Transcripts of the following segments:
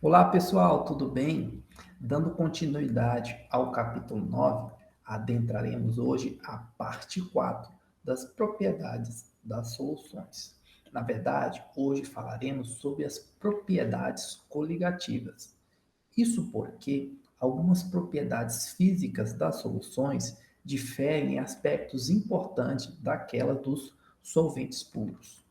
Olá, pessoal, tudo bem? Dando continuidade ao capítulo 9, adentraremos hoje a parte 4 das propriedades das soluções. Na verdade, hoje falaremos sobre as propriedades coligativas. Isso porque algumas propriedades físicas das soluções diferem em aspectos importantes daquela dos solventes puros.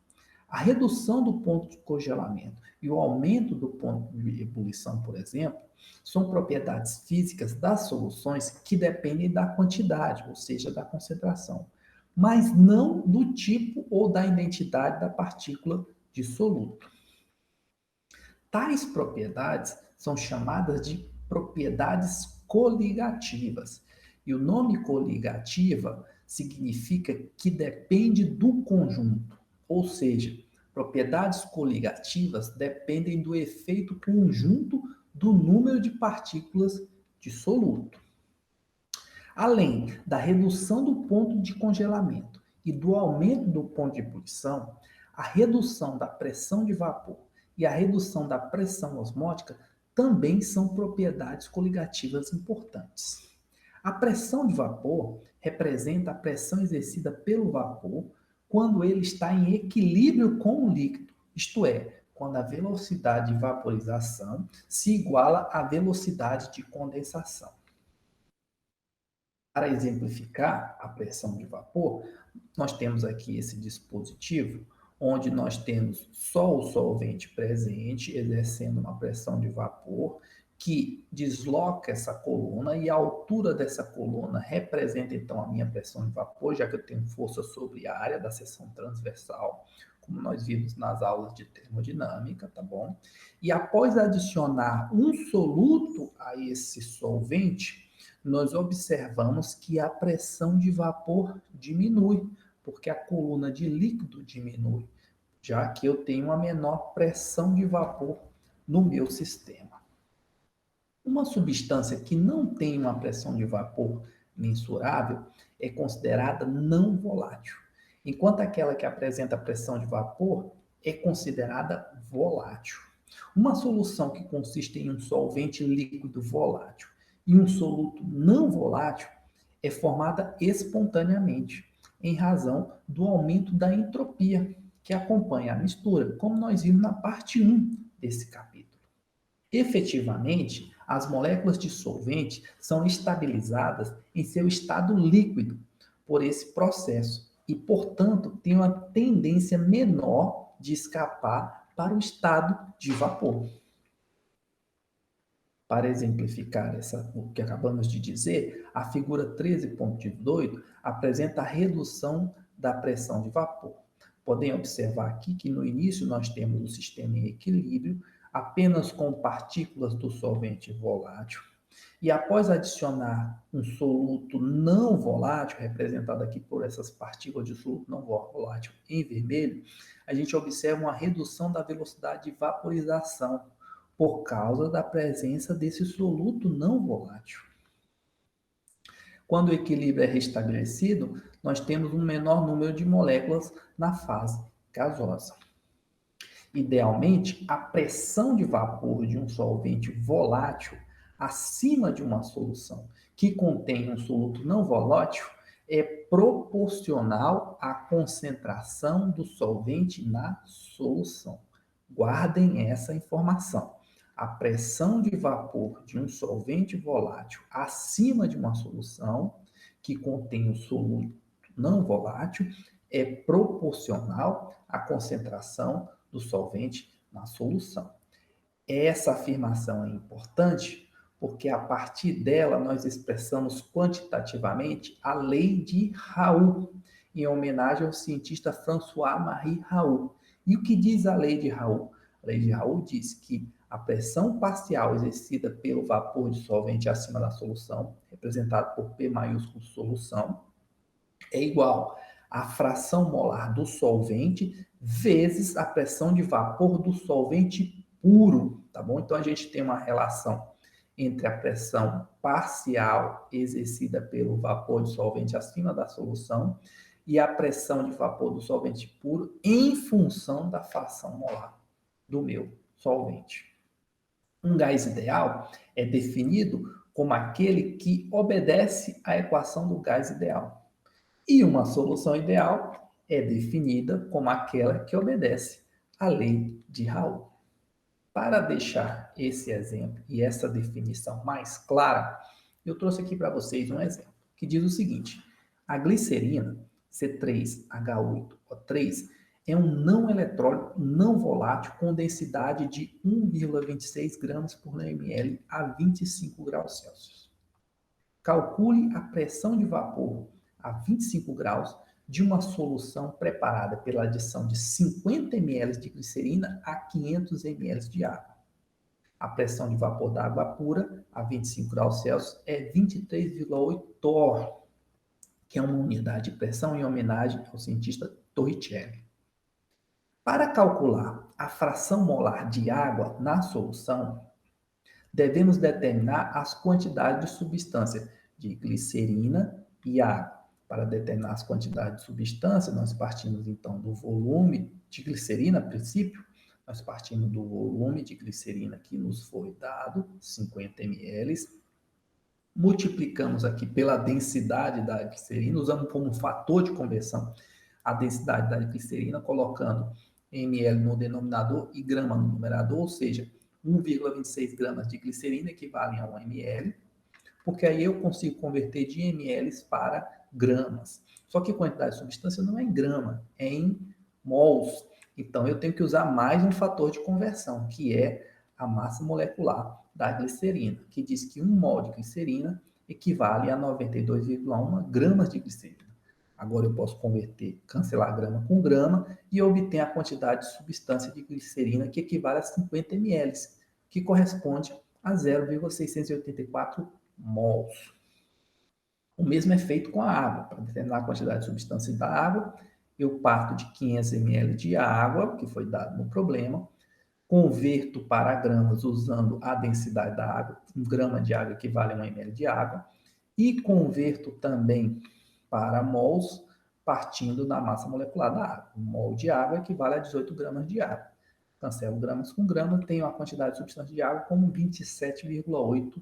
A redução do ponto de congelamento e o aumento do ponto de ebulição, por exemplo, são propriedades físicas das soluções que dependem da quantidade, ou seja, da concentração, mas não do tipo ou da identidade da partícula de soluto. Tais propriedades são chamadas de propriedades coligativas. E o nome coligativa significa que depende do conjunto, ou seja, propriedades coligativas dependem do efeito conjunto do número de partículas de soluto. Além da redução do ponto de congelamento e do aumento do ponto de ebulição, a redução da pressão de vapor e a redução da pressão osmótica também são propriedades coligativas importantes. A pressão de vapor representa a pressão exercida pelo vapor quando ele está em equilíbrio com o líquido, isto é, quando a velocidade de vaporização se iguala à velocidade de condensação. Para exemplificar a pressão de vapor, nós temos aqui esse dispositivo, onde nós temos só o solvente presente, exercendo uma pressão de vapor, que desloca essa coluna, e a altura dessa coluna representa então a minha pressão de vapor, já que eu tenho força sobre a área da seção transversal, como nós vimos nas aulas de termodinâmica, tá bom? E após adicionar um soluto a esse solvente, nós observamos que a pressão de vapor diminui, porque a coluna de líquido diminui, já que eu tenho uma menor pressão de vapor no meu sistema. Uma substância que não tem uma pressão de vapor mensurável é considerada não volátil, enquanto aquela que apresenta pressão de vapor é considerada volátil. Uma solução que consiste em um solvente líquido volátil e um soluto não volátil é formada espontaneamente, em razão do aumento da entropia que acompanha a mistura, como nós vimos na parte 1 desse capítulo. Efetivamente, as moléculas de solvente são estabilizadas em seu estado líquido por esse processo e, portanto, têm uma tendência menor de escapar para o estado de vapor. Para exemplificar o que acabamos de dizer, a figura 13.18 apresenta a redução da pressão de vapor. Podem observar aqui que no início nós temos o sistema em equilíbrio, apenas com partículas do solvente volátil, e após adicionar um soluto não volátil, representado aqui por essas partículas de soluto não volátil em vermelho, a gente observa uma redução da velocidade de vaporização, por causa da presença desse soluto não volátil. Quando o equilíbrio é restabelecido, nós temos um menor número de moléculas na fase gasosa. Idealmente, a pressão de vapor de um solvente volátil acima de uma solução que contém um soluto não volátil é proporcional à concentração do solvente na solução. Guardem essa informação. A pressão de vapor de um solvente volátil acima de uma solução que contém o soluto não volátil é proporcional à concentração do solvente na solução. Essa afirmação é importante porque a partir dela nós expressamos quantitativamente a lei de Raoult, em homenagem ao cientista François-Marie Raoult. E o que diz a lei de Raoult? A lei de Raoult diz que a pressão parcial exercida pelo vapor de solvente acima da solução, representado por P maiúsculo solução, é igual à fração molar do solvente vezes a pressão de vapor do solvente puro, tá bom? Então a gente tem uma relação entre a pressão parcial exercida pelo vapor de solvente acima da solução e a pressão de vapor do solvente puro em função da fração molar do meu solvente. Um gás ideal é definido como aquele que obedece à equação do gás ideal. E uma solução ideal é definida como aquela que obedece à lei de Raoult. Para deixar esse exemplo e essa definição mais clara, eu trouxe aqui para vocês um exemplo que diz o seguinte: a glicerina C3H8O3 é um não eletrólito não volátil com densidade de 1,26 gramas por ml a 25 graus Celsius. Calcule a pressão de vapor a 25 graus de uma solução preparada pela adição de 50 ml de glicerina a 500 ml de água. A pressão de vapor da água pura a 25 graus Celsius é 23,8 torr, que é uma unidade de pressão em homenagem ao cientista Torricelli. Para calcular a fração molar de água na solução, devemos determinar as quantidades de substância de glicerina e água. Para determinar as quantidades de substância, nós partimos então do volume de glicerina, a princípio, nós partimos do volume de glicerina que nos foi dado, 50 ml, multiplicamos aqui pela densidade da glicerina, usando como fator de conversão a densidade da glicerina, colocando ml no denominador e grama no numerador, ou seja, 1,26 gramas de glicerina equivalem a 1 ml, porque aí eu consigo converter de ml para gramas. Só que a quantidade de substância não é em grama, é em mols. Então eu tenho que usar mais um fator de conversão, que é a massa molecular da glicerina, que diz que 1 mol de glicerina equivale a 92,1 gramas de glicerina. Agora eu posso converter, cancelar grama com grama e obter a quantidade de substância de glicerina que equivale a 50 ml, que corresponde a 0,684 mols. O mesmo é feito com a água. Para determinar a quantidade de substância da água, eu parto de 500 ml de água, que foi dado no problema, converto para gramas usando a densidade da água, 1 grama de água equivale a 1 ml de água, e converto também para mols, partindo da massa molecular da água. 1 mol de água equivale a 18 gramas de água. Cancelo gramas com grama, tenho a quantidade de substância de água como 27,8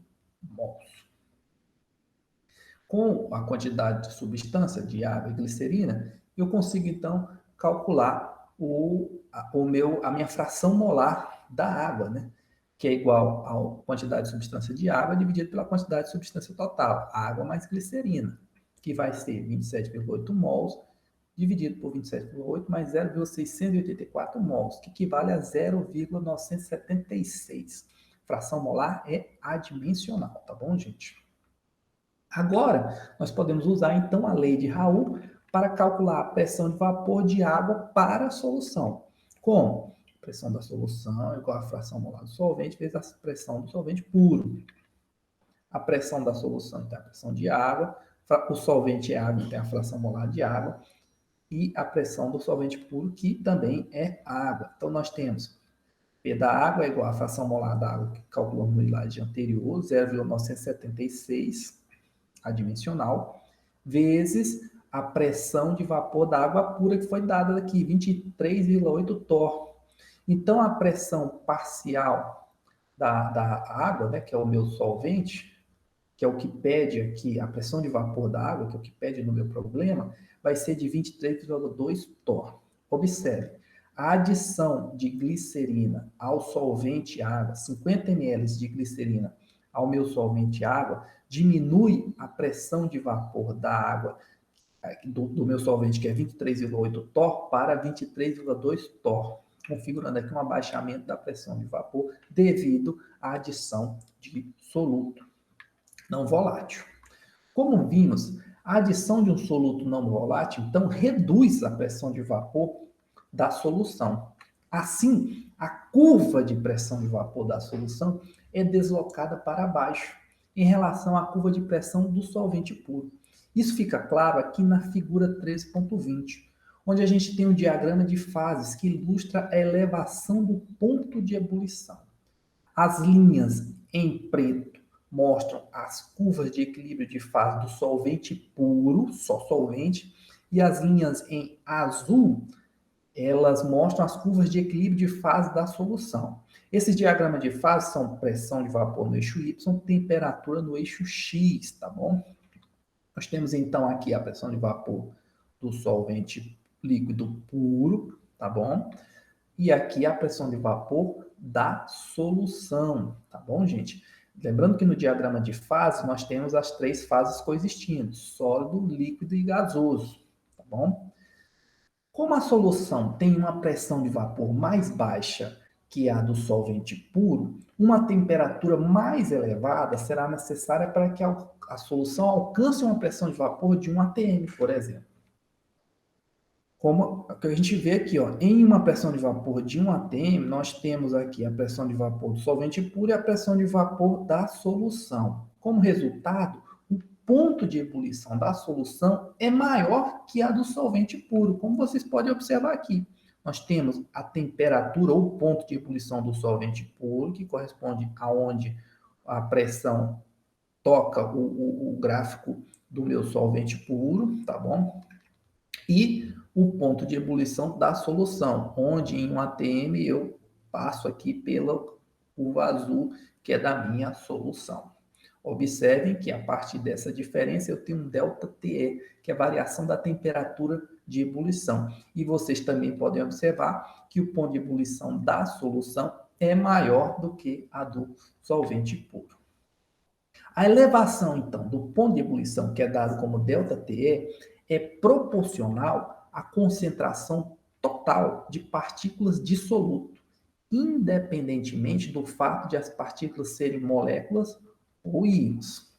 mols. Com a quantidade de substância de água e glicerina, eu consigo então calcular a minha fração molar da água, né? Que é igual à quantidade de substância de água dividido pela quantidade de substância total, água mais glicerina, que vai ser 27,8 mols dividido por 27,8 mais 0,684 mols, que equivale a 0,976. Fração molar é adimensional, tá bom, gente? Agora, nós podemos usar então a lei de Raoult para calcular a pressão de vapor de água para a solução. Como? A pressão da solução é igual à fração molar do solvente vezes a pressão do solvente puro. A pressão da solução tem a pressão de água, o solvente é água, tem a fração molar de água, e a pressão do solvente puro, que também é água. Então, nós temos P da água é igual à fração molar da água que calculamos no slide anterior, 0,976 adimensional, vezes a pressão de vapor da água pura que foi dada aqui, 23,8 torr. Então, a pressão parcial da água, né, que é o meu solvente, que é o que pede aqui, a pressão de vapor da água, que é o que pede no meu problema, vai ser de 23,2 torr. Observe, a adição de glicerina ao solvente água, 50 ml de glicerina ao meu solvente água, diminui a pressão de vapor da água do meu solvente, que é 23,8 torr, para 23,2 torr, configurando aqui um abaixamento da pressão de vapor devido à adição de soluto não volátil. Como vimos, a adição de um soluto não volátil, então, reduz a pressão de vapor da solução. Assim, a curva de pressão de vapor da solução é deslocada para baixo em relação à curva de pressão do solvente puro. Isso fica claro aqui na figura 13.20, onde a gente tem um diagrama de fases que ilustra a elevação do ponto de ebulição. As linhas em preto mostram as curvas de equilíbrio de fase do solvente puro, só solvente, e as linhas em azul, elas mostram as curvas de equilíbrio de fase da solução. Esses diagramas de fase são pressão de vapor no eixo Y, temperatura no eixo X, tá bom? Nós temos então aqui a pressão de vapor do solvente líquido puro, tá bom? E aqui a pressão de vapor da solução, tá bom, gente? Lembrando que no diagrama de fase nós temos as três fases coexistindo, sólido, líquido e gasoso, tá bom? Como a solução tem uma pressão de vapor mais baixa que a do solvente puro, uma temperatura mais elevada será necessária para que a solução alcance uma pressão de vapor de 1 atm, por exemplo. Como a gente vê aqui, ó, em uma pressão de vapor de 1 atm, nós temos aqui a pressão de vapor do solvente puro e a pressão de vapor da solução. Como resultado, o ponto de ebulição da solução é maior que a do solvente puro, como vocês podem observar aqui. Nós temos a temperatura ou ponto de ebulição do solvente puro, que corresponde aonde a pressão toca o gráfico do meu solvente puro, tá bom? E o ponto de ebulição da solução, onde em 1 atm eu passo aqui pela curva azul, que é da minha solução. Observem que a partir dessa diferença eu tenho um ΔTE, que é a variação da temperatura de ebulição. E vocês também podem observar que o ponto de ebulição da solução é maior do que a do solvente puro. A elevação, então, do ponto de ebulição, que é dado como ΔTE, é proporcional à concentração total de partículas de soluto, independentemente do fato de as partículas serem moléculas ou íons.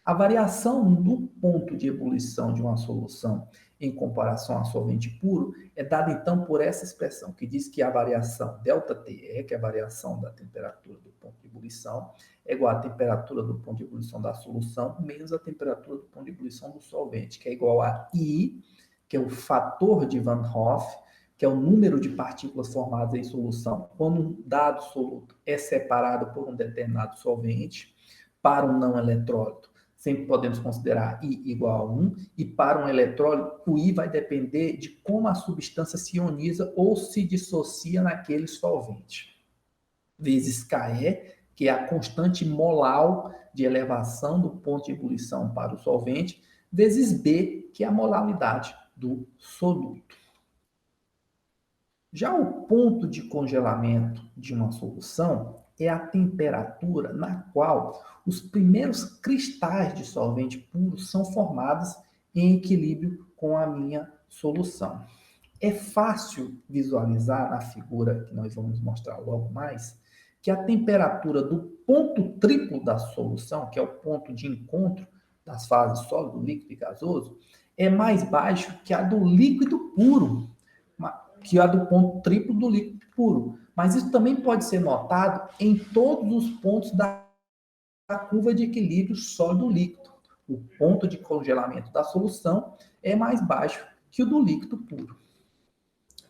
A variação do ponto de ebulição de uma solução em comparação a solvente puro é dada então por essa expressão, que diz que a variação ΔTE, que é a variação da temperatura do ponto de ebulição, é igual à temperatura do ponto de ebulição da solução menos a temperatura do ponto de ebulição do solvente, que é igual a I, que é o fator de Van Hoff, que é o número de partículas formadas em solução quando um dado soluto é separado por um determinado solvente. Para um não eletrólito, sempre podemos considerar I igual a 1, e para um eletrólito, o I vai depender de como a substância se ioniza ou se dissocia naquele solvente. Vezes KE, que é a constante molar de elevação do ponto de ebulição para o solvente, vezes B, que é a molaridade do soluto. Já o ponto de congelamento de uma solução é a temperatura na qual os primeiros cristais de solvente puro são formados em equilíbrio com a minha solução. É fácil visualizar na figura que nós vamos mostrar logo mais que a temperatura do ponto triplo da solução, que é o ponto de encontro das fases sólido, líquido e gasoso, é mais baixo que a do líquido puro, que é a do ponto triplo do líquido puro. Mas isso também pode ser notado em todos os pontos da curva de equilíbrio sólido-líquido. O ponto de congelamento da solução é mais baixo que o do líquido puro.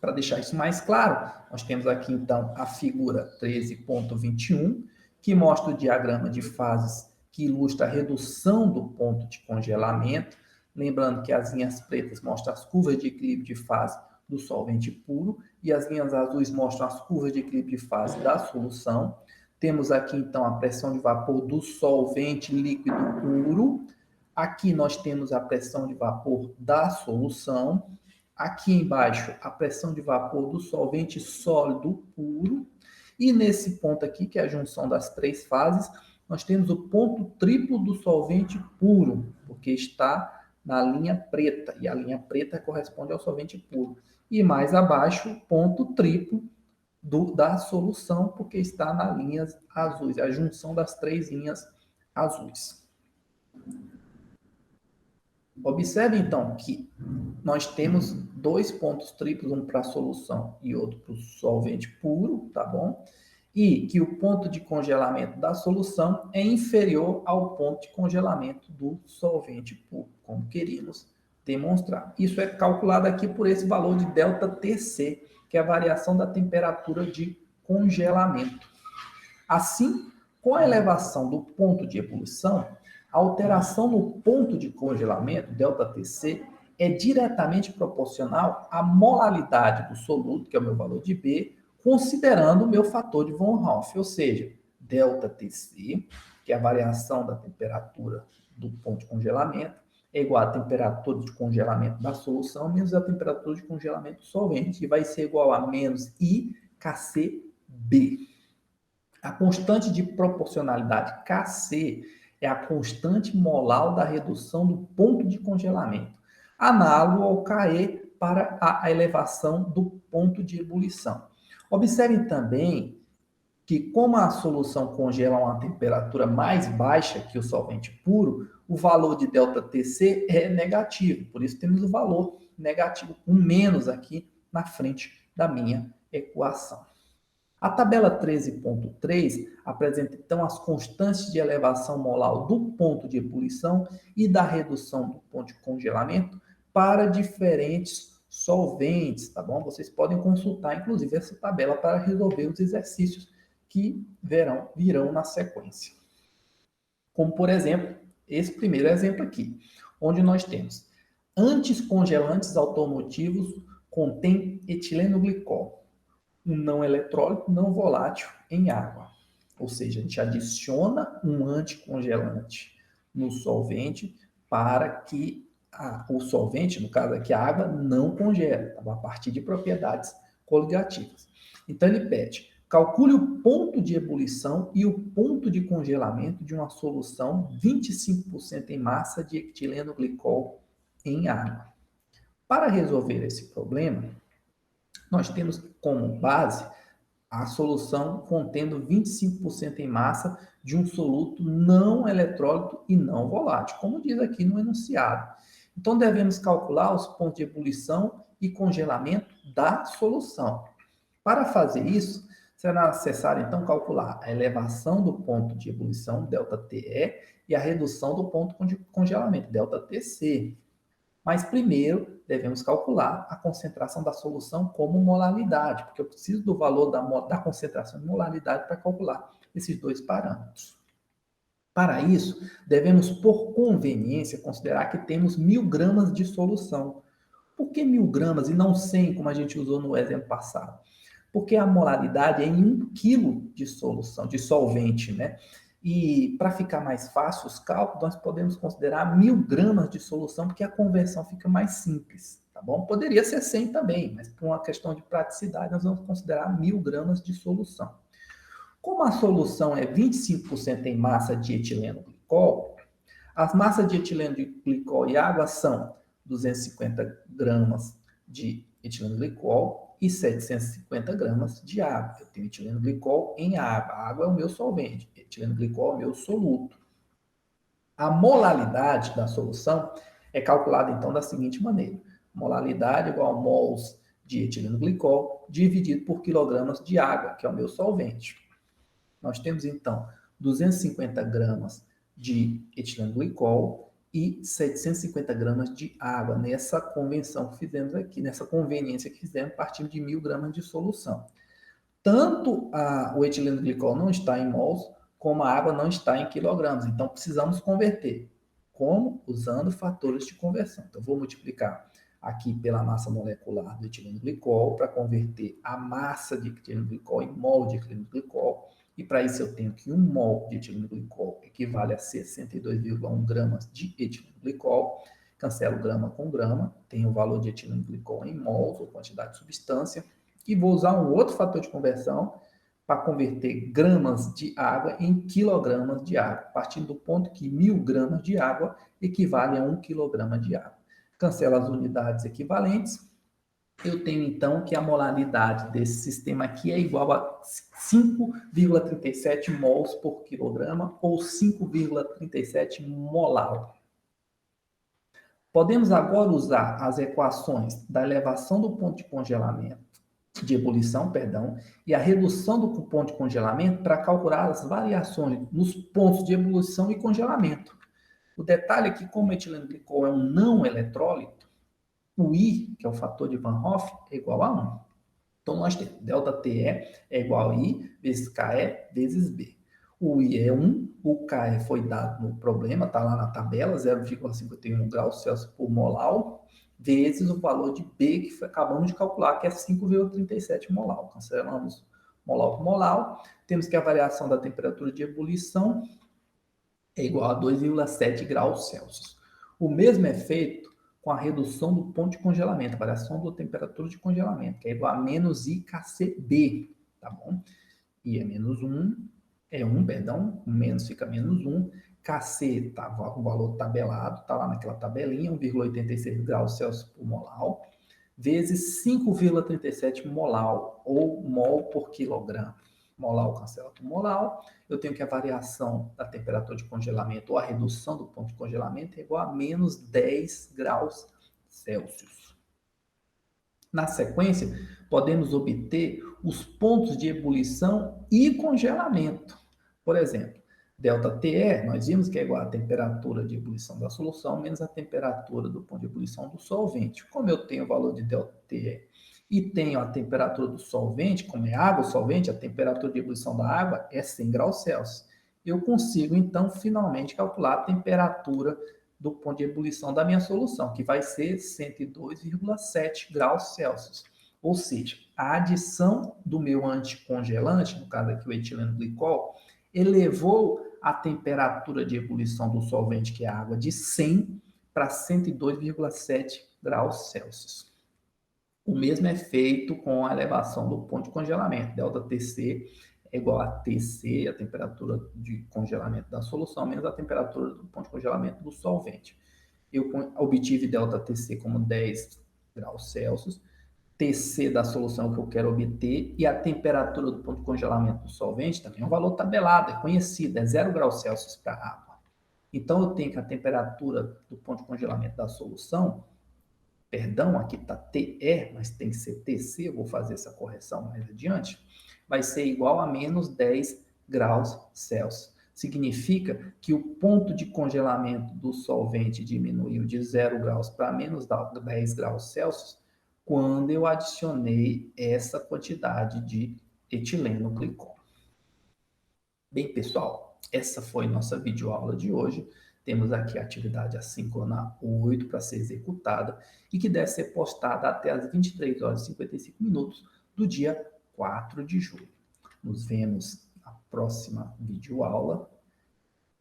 Para deixar isso mais claro, nós temos aqui então a figura 13.21, que mostra o diagrama de fases que ilustra a redução do ponto de congelamento. Lembrando que as linhas pretas mostram as curvas de equilíbrio de fase do solvente puro e as linhas azuis mostram as curvas de equilíbrio de fase da solução. Temos aqui então a pressão de vapor do solvente líquido puro. Aqui nós temos a pressão de vapor da solução. Aqui embaixo a pressão de vapor do solvente sólido puro. E nesse ponto aqui, que é a junção das três fases, nós temos o ponto triplo do solvente puro, porque está na linha preta, e a linha preta corresponde ao solvente puro. E mais abaixo, o ponto triplo da solução, porque está nas linhas azuis, a junção das três linhas azuis. Observe, então, que nós temos dois pontos triplos, um para a solução e outro para o solvente puro, tá bom? E que o ponto de congelamento da solução é inferior ao ponto de congelamento do solvente puro, como queríamos demonstrar. Isso é calculado aqui por esse valor de ΔTC, que é a variação da temperatura de congelamento. Assim, com a elevação do ponto de ebulição, a alteração no ponto de congelamento, ΔTC, é diretamente proporcional à molaridade do soluto, que é o meu valor de B, considerando o meu fator de Von Hoff, ou seja, ΔTc, que é a variação da temperatura do ponto de congelamento, é igual à temperatura de congelamento da solução menos a temperatura de congelamento do solvente, que vai ser igual a menos IKCB. A constante de proporcionalidade Kc é a constante molar da redução do ponto de congelamento, análogo ao Ke para a elevação do ponto de ebulição. Observe também que, como a solução congela a uma temperatura mais baixa que o solvente puro, o valor de ΔTc é negativo. Por isso temos o valor negativo, um menos aqui na frente da minha equação. A tabela 13.3 apresenta, então, as constantes de elevação molar do ponto de ebulição e da redução do ponto de congelamento para diferentes solventes, tá bom? Vocês podem consultar, inclusive, essa tabela para resolver os exercícios que virão na sequência. Como, por exemplo, esse primeiro exemplo aqui, onde nós temos anticongelantes automotivos contém etileno glicol, um não eletrólito não volátil em água. Ou seja, a gente adiciona um anticongelante no solvente para que o solvente, no caso aqui a água, não congele, tá? A partir de propriedades coligativas. Então ele pede, calcule o ponto de ebulição e o ponto de congelamento de uma solução 25% em massa de etileno glicol em água. Para resolver esse problema, nós temos como base a solução contendo 25% em massa de um soluto não eletrólito e não volátil, como diz aqui no enunciado. Então, devemos calcular os pontos de ebulição e congelamento da solução. Para fazer isso, será necessário, então, calcular a elevação do ponto de ebulição, ΔTe, e a redução do ponto de congelamento, ΔTc. Mas primeiro devemos calcular a concentração da solução como molaridade, porque eu preciso do valor da concentração de molaridade para calcular esses dois parâmetros. Para isso, devemos, por conveniência, considerar que temos 1.000 gramas de solução. Por que 1.000 gramas e não 100, como a gente usou no exemplo passado? Porque a molaridade é em 1 quilo de solução, de solvente, né? E para ficar mais fácil os cálculos, nós podemos considerar 1.000 gramas de solução, porque a conversão fica mais simples, tá bom? Poderia ser 100 também, mas por uma questão de praticidade, nós vamos considerar 1.000 gramas de solução. Como a solução é 25% em massa de etileno glicol, as massas de etileno glicol e água são 250 gramas de etileno glicol e 750 gramas de água. Eu tenho etileno glicol em água. A água é o meu solvente, etileno glicol é o meu soluto. A molaridade da solução é calculada, então, da seguinte maneira. Molaridade igual a mols de etileno glicol dividido por quilogramas de água, que é o meu solvente. Nós temos, então, 250 gramas de etileno glicol e 750 gramas de água, nessa convenção que fizemos aqui, nessa conveniência que fizemos, partindo de 1.000 gramas de solução. Tanto o etileno glicol não está em mols, como a água não está em quilogramas. Então, precisamos converter. Como? Usando fatores de conversão. Então, vou multiplicar aqui pela massa molecular do etileno glicol para converter a massa de etileno glicol em mol de etileno glicol. E para isso eu tenho que 1 mol de etileno glicol equivale a 62,1 gramas de etileno glicol. Cancelo grama com grama, tenho o valor de etileno glicol em mols, ou quantidade de substância. E vou usar um outro fator de conversão para converter gramas de água em quilogramas de água, partindo do ponto que 1.000 gramas de água equivale a 1 quilograma de água. Cancelo as unidades equivalentes. Eu tenho, então, que a molaridade desse sistema aqui é igual a 5,37 mols por quilograma ou 5,37 molar. Podemos agora usar as equações da elevação do ponto de congelamento, de ebulição, perdão, e a redução do ponto de congelamento para calcular as variações nos pontos de ebulição e congelamento. O detalhe é que, como o etileno glicol é um não eletrólito, o I, que é o fator de Van Hoff, é igual a 1. Então, nós temos ΔTe é igual a I vezes Ke vezes B. O I é 1, o K foi dado no problema, está lá na tabela, 0,51 graus Celsius por molar, vezes o valor de B, que acabamos de calcular, que é 5,37 molar. Cancelamos molar por molar. Temos que a variação da temperatura de ebulição é igual a 2,7 graus Celsius. O mesmo é feito com a redução do ponto de congelamento, a variação da temperatura de congelamento, que é igual a menos IKCB, tá bom? I é menos 1, é 1, perdão, o menos fica menos 1, KC, tá, o valor tabelado, tá lá naquela tabelinha, 1,86 graus Celsius por molar, vezes 5,37 molar, ou mol por quilograma. Molar cancela por molar, eu tenho que a variação da temperatura de congelamento, ou a redução do ponto de congelamento, é igual a menos 10 graus Celsius. Na sequência, podemos obter os pontos de ebulição e congelamento. Por exemplo, ΔTE, nós vimos que é igual à temperatura de ebulição da solução menos a temperatura do ponto de ebulição do solvente. Como eu tenho o valor de ΔTE e tenho a temperatura do solvente, como é água solvente, a temperatura de ebulição da água é 100 graus Celsius. Eu consigo, então, finalmente calcular a temperatura do ponto de ebulição da minha solução, que vai ser 102,7 graus Celsius. Ou seja, a adição do meu anticongelante, no caso aqui o etileno glicol, elevou a temperatura de ebulição do solvente, que é a água, de 100 para 102,7 graus Celsius. O mesmo é feito com a elevação do ponto de congelamento. ΔTC é igual a TC, a temperatura de congelamento da solução, menos a temperatura do ponto de congelamento do solvente. Eu obtive ΔTC como 10 graus Celsius, TC da solução que eu quero obter e a temperatura do ponto de congelamento do solvente também é um valor tabelado, é conhecido, é 0 graus Celsius para a água. Então, eu tenho que a temperatura do ponto de congelamento da solução, perdão, aqui está TE, mas tem que ser TC, eu vou fazer essa correção mais adiante, vai ser igual a menos 10 graus Celsius. Significa que o ponto de congelamento do solvente diminuiu de 0 graus para menos 10 graus Celsius quando eu adicionei essa quantidade de etileno glicol. Bem, pessoal, essa foi nossa videoaula de hoje. Temos aqui a atividade assíncrona 8 para ser executada e que deve ser postada até as 23 horas e 55 minutos do dia 4 de julho. Nos vemos na próxima videoaula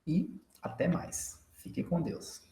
e até mais. Fiquem com Deus.